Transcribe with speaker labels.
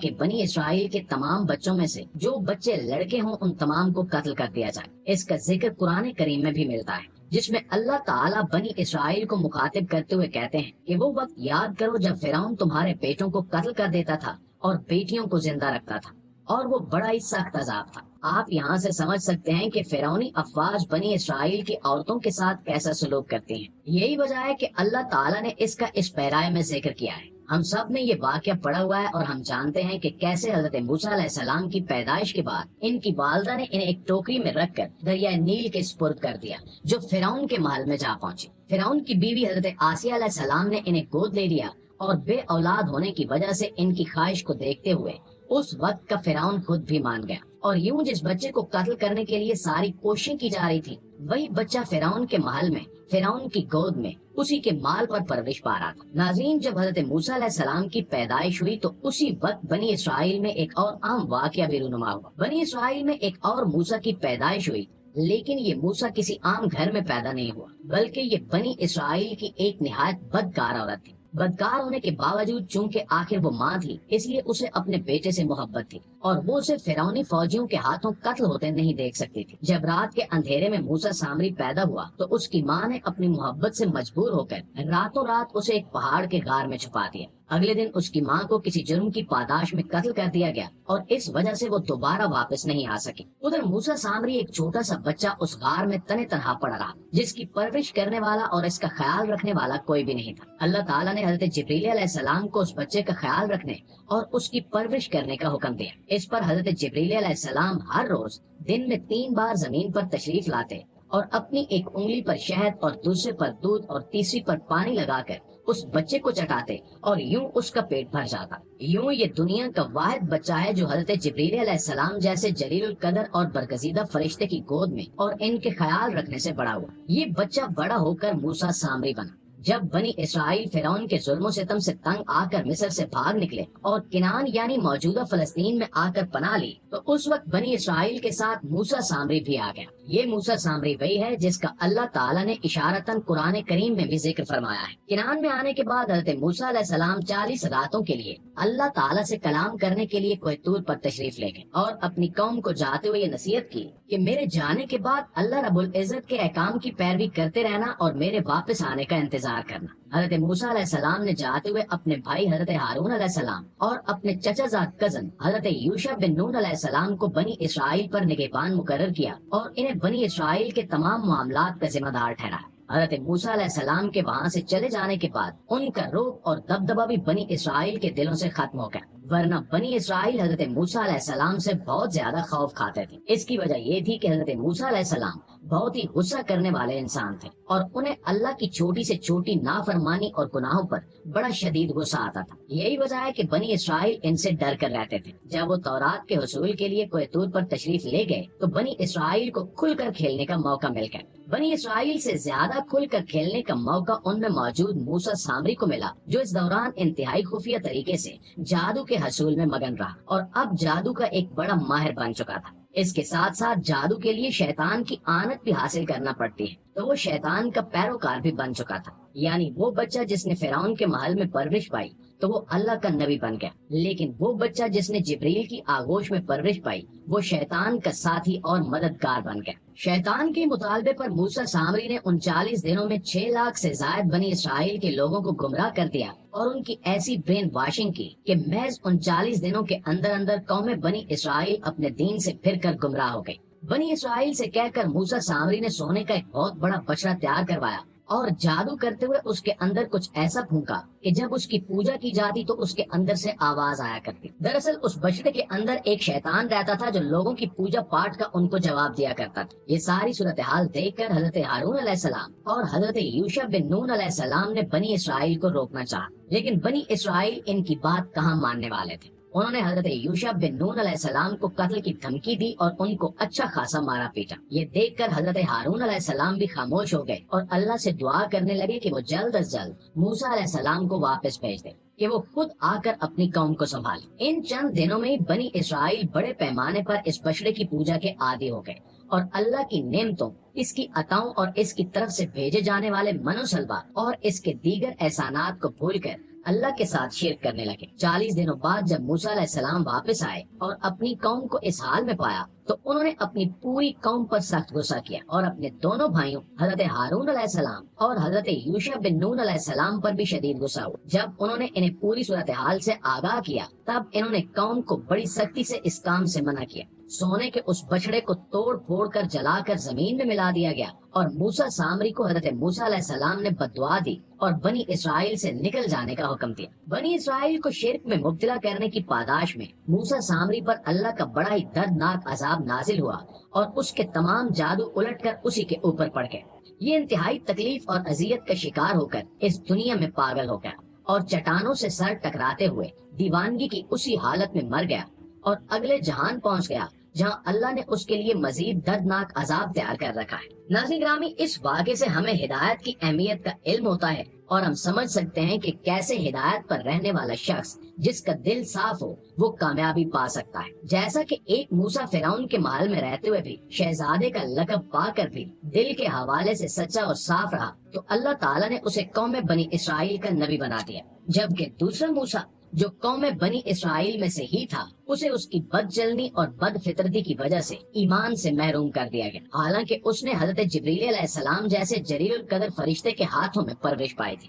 Speaker 1: کہ بنی اسرائیل کے تمام بچوں میں سے جو بچے لڑکے ہوں ان تمام کو قتل کر دیا جائے۔ اس کا ذکر قرآن کریم میں بھی ملتا ہے، جس میں اللہ تعالیٰ بنی اسرائیل کو مخاطب کرتے ہوئے کہتے ہیں کہ وہ وقت یاد کرو جب فرعون تمہارے بیٹوں کو قتل کر دیتا تھا اور بیٹیوں کو زندہ رکھتا تھا، اور وہ بڑا ہی سخت عذاب تھا۔ آپ یہاں سے سمجھ سکتے ہیں کہ فرعونی افواج بنی اسرائیل کی عورتوں کے ساتھ کیسا سلوک کرتی ہیں۔ یہی وجہ ہے کہ اللہ تعالیٰ نے اس کا اس پیرائے میں ذکر کیا ہے۔ ہم سب نے یہ واقعہ پڑھا ہوا ہے اور ہم جانتے ہیں کہ کیسے حضرت موسیٰ علیہ السلام کی پیدائش کے بعد ان کی والدہ نے انہیں ایک ٹوکری میں رکھ کر دریائے نیل کے سپرد کر دیا، جو فرعون کے محل میں جا پہنچی۔ فرعون کی بیوی حضرت آسیہ علیہ السلام نے انہیں گود لے لیا اور بے اولاد ہونے کی وجہ سے ان کی خواہش کو دیکھتے ہوئے اس وقت کا فرعون خود بھی مان گیا، اور یوں جس بچے کو قتل کرنے کے لیے ساری کوششیں کی جا رہی تھی، وہی بچہ فرعون کے محل میں فرعون کی گود میں اسی کے مال پر پرورش پا رہا تھا۔ ناظرین، جب حضرت موسیٰ علیہ السلام کی پیدائش ہوئی تو اسی وقت بنی اسرائیل میں ایک اور عام واقعہ بھی رونما ہوا۔ بنی اسرائیل میں ایک اور موسیٰ کی پیدائش ہوئی، لیکن یہ موسیٰ کسی عام گھر میں پیدا نہیں ہوا، بلکہ یہ بنی اسرائیل کی ایک نہایت بدکار عورت تھی۔ بدکار ہونے کے باوجود چونکہ آخر وہ ماں تھی، اس لیے اسے اپنے بیٹے سے محبت تھی اور وہ اسے فرعونی فوجیوں کے ہاتھوں قتل ہوتے نہیں دیکھ سکتی تھی۔ جب رات کے اندھیرے میں موسیٰ سامری پیدا ہوا تو اس کی ماں نے اپنی محبت سے مجبور ہو کر راتوں رات اسے ایک پہاڑ کے غار میں چھپا دیا۔ اگلے دن اس کی ماں کو کسی جرم کی پاداش میں قتل کر دیا گیا اور اس وجہ سے وہ دوبارہ واپس نہیں آ سکی۔ ادھر موسیٰ سامری ایک چھوٹا سا بچہ اس غار میں تنے تنہا پڑا رہا، جس کی پرورش کرنے والا اور اس کا خیال رکھنے والا کوئی بھی نہیں تھا۔ اللہ تعالیٰ نے حضرت جبریل علیہ السلام کو اس بچے کا خیال رکھنے اور اس کی پرورش کرنے کا حکم دیا۔ اس پر حضرت جبریل علیہ السلام ہر روز دن میں 3 بار زمین پر تشریف لاتے اور اپنی ایک انگلی پر شہد اور دوسرے پر دودھ اور تیسری پر پانی لگا کر اس بچے کو چٹاتے اور یوں اس کا پیٹ بھر جاتا۔ یوں یہ دنیا کا واحد بچہ ہے جو حضرت جبریل علیہ السلام جیسے جلیل القدر اور برگزیدہ فرشتے کی گود میں اور ان کے خیال رکھنے سے بڑا ہوا۔ یہ بچہ بڑا ہو کر موسیٰ سامری بنا۔ جب بنی اسرائیل فرعون کے ظلم و ستم سے تنگ آ کر مصر سے بھاگ نکلے اور کنعان یعنی موجودہ فلسطین میں آ کر پناہ لی، تو اس وقت بنی اسرائیل کے ساتھ موسیٰ سامری بھی آ گیا۔ یہ موسیٰ سامری وہی ہے جس کا اللہ تعالیٰ نے اشارتاً قرآن کریم میں بھی ذکر فرمایا ہے۔ کنعان میں آنے کے بعد حضرت موسیٰ علیہ السلام 40 راتوں کے لیے اللہ تعالیٰ سے کلام کرنے کے لیے کوہ طور پر تشریف لے گئے اور اپنی قوم کو جاتے ہوئے یہ نصیحت کی کہ میرے جانے کے بعد اللہ رب العزت کے احکام کی پیروی کرتے رہنا اور میرے واپس آنے کا انتظار کرنا۔ حضرت موسیٰ علیہ السلام نے جاتے ہوئے اپنے بھائی حضرت ہارون علیہ السلام اور اپنے چچا زاد کزن حضرت یوشع بن نون علیہ السلام کو بنی اسرائیل پر نگہبان مقرر کیا اور انہیں بنی اسرائیل کے تمام معاملات کا ذمہ دار ٹھہرایا۔ حضرت موسیٰ علیہ السلام کے وہاں سے چلے جانے کے بعد ان کا رعب اور دبدبہ بھی بنی اسرائیل کے دلوں سے ختم ہو گیا، ورنہ بنی اسرائیل حضرت موسیٰ علیہ السلام سے بہت زیادہ خوف کھاتے تھے۔ اس کی وجہ یہ تھی کہ حضرت موسیٰ علیہ السلام بہت ہی غصہ کرنے والے انسان تھے اور انہیں اللہ کی چھوٹی سے چھوٹی نافرمانی اور گناہوں پر بڑا شدید غصہ آتا تھا۔ یہی وجہ ہے کہ بنی اسرائیل ان سے ڈر کر رہتے تھے۔ جب وہ تورات کے حصول کے لیے کوہ طور پر تشریف لے گئے تو بنی اسرائیل کو کھل کر کھیلنے کا موقع مل گیا۔ بنی اسرائیل سے زیادہ کھل کر کھیلنے کا موقع ان میں موجود موسیٰ سامری کو ملا، جو اس دوران انتہائی خفیہ طریقے سے جادو کے حصول میں مگن رہا اور اب جادو کا ایک بڑا ماہر بن چکا تھا۔ اس کے ساتھ ساتھ جادو کے لیے شیطان کی آنت بھی حاصل کرنا پڑتی ہے، تو وہ شیطان کا پیروکار بھی بن چکا تھا۔ یعنی وہ بچہ جس نے فرعون کے محل میں پرورش پائی تو وہ اللہ کا نبی بن گیا، لیکن وہ بچہ جس نے جبریل کی آغوش میں پرورش پائی وہ شیطان کا ساتھی اور مددگار بن گیا۔ شیطان کے مطالبے پر موسیٰ سامری نے ان 40 دنوں میں 6 لاکھ سے زائد بنی اسرائیل کے لوگوں کو گمراہ کر دیا اور ان کی ایسی برین واشنگ کی کہ محض ان 40 دنوں کے اندر اندر قوم بنی اسرائیل اپنے دین سے پھر کر گمراہ ہو گئی۔ بنی اسرائیل سے کہہ کر موسیٰ سامری نے سونے کا ایک بہت بڑا بچڑا تیار کروایا اور جادو کرتے ہوئے اس کے اندر کچھ ایسا پھونکا کہ جب اس کی پوجا کی جاتی تو اس کے اندر سے آواز آیا کرتی۔ دراصل اس بچڑے کے اندر ایک شیطان رہتا تھا جو لوگوں کی پوجا پاٹ کا ان کو جواب دیا کرتا تھا۔ یہ ساری صورتحال دیکھ کر حضرت ہارون علیہ السلام اور حضرت یوشع بن نون علیہ السلام نے بنی اسرائیل کو روکنا چاہا، لیکن بنی اسرائیل ان کی بات کہاں ماننے والے تھے۔ انہوں نے حضرت یوشع بن نون علیہ السلام کو قتل کی دھمکی دی اور ان کو اچھا خاصا مارا پیٹا۔ یہ دیکھ کر حضرت ہارون علیہ السلام بھی خاموش ہو گئے اور اللہ سے دعا کرنے لگے کہ وہ جلد از جلد موسیٰ علیہ السلام کو واپس بھیج دے کہ وہ خود آ کر اپنی قوم کو سنبھالے۔ ان چند دنوں میں بنی اسرائیل بڑے پیمانے پر اس بچڑے کی پوجا کے عادی ہو گئے اور اللہ کی نعمتوں، اس کی عطاؤں اور اس کی طرف سے بھیجے جانے والے من و سلوا اور اس کے دیگر احسانات کو بھول کر اللہ کے ساتھ شرک کرنے لگے۔ 40 دنوں بعد جب موسیٰ علیہ السلام واپس آئے اور اپنی قوم کو اس حال میں پایا تو انہوں نے اپنی پوری قوم پر سخت غصہ کیا اور اپنے دونوں بھائیوں حضرت ہارون علیہ السلام اور حضرت یوشع بن نون علیہ السلام پر بھی شدید غصہ ہوا۔ جب انہوں نے انہیں پوری صورتحال سے آگاہ کیا تب انہوں نے قوم کو بڑی سختی سے اس کام سے منع کیا۔ سونے کے اس بچڑے کو توڑ پھوڑ کر جلا کر زمین میں ملا دیا گیا اور موسیٰ سامری کو حضرت موسیٰ علیہ السلام نے بددعا دی اور بنی اسرائیل سے نکل جانے کا حکم دیا۔ بنی اسرائیل کو شرک میں مبتلا کرنے کی پاداش میں موسیٰ سامری پر اللہ کا بڑا ہی دردناک عذاب نازل ہوا اور اس کے تمام جادو الٹ کر اسی کے اوپر پڑ گئے۔ یہ انتہائی تکلیف اور اذیت کا شکار ہو کر اس دنیا میں پاگل ہو گیا اور چٹانوں سے سر ٹکراتے ہوئے دیوانگی کی اسی حالت میں مر گیا اور اگلے جہان پہنچ گیا جہاں اللہ نے اس کے لیے مزید دردناک عذاب تیار کر رکھا ہے۔ ناظرین گرامی، اس واقعے سے ہمیں ہدایت کی اہمیت کا علم ہوتا ہے اور ہم سمجھ سکتے ہیں کہ کیسے ہدایت پر رہنے والا شخص جس کا دل صاف ہو وہ کامیابی پا سکتا ہے۔ جیسا کہ ایک موسیٰ فرعون کے محل میں رہتے ہوئے بھی شہزادے کا لقب پا کر بھی دل کے حوالے سے سچا اور صاف رہا تو اللہ تعالیٰ نے اسے قوم بنی اسرائیل کا نبی بنا دیا، جبکہ دوسرا موسیٰ جو قوم بنی اسرائیل میں سے ہی تھا اسے اس کی بد چلنی اور بد فطرتی کی وجہ سے ایمان سے محروم کر دیا گیا، حالانکہ اس نے حضرت جبریل علیہ السلام جیسے جلیل القدر فرشتے کے ہاتھوں میں پرورش پائی تھی۔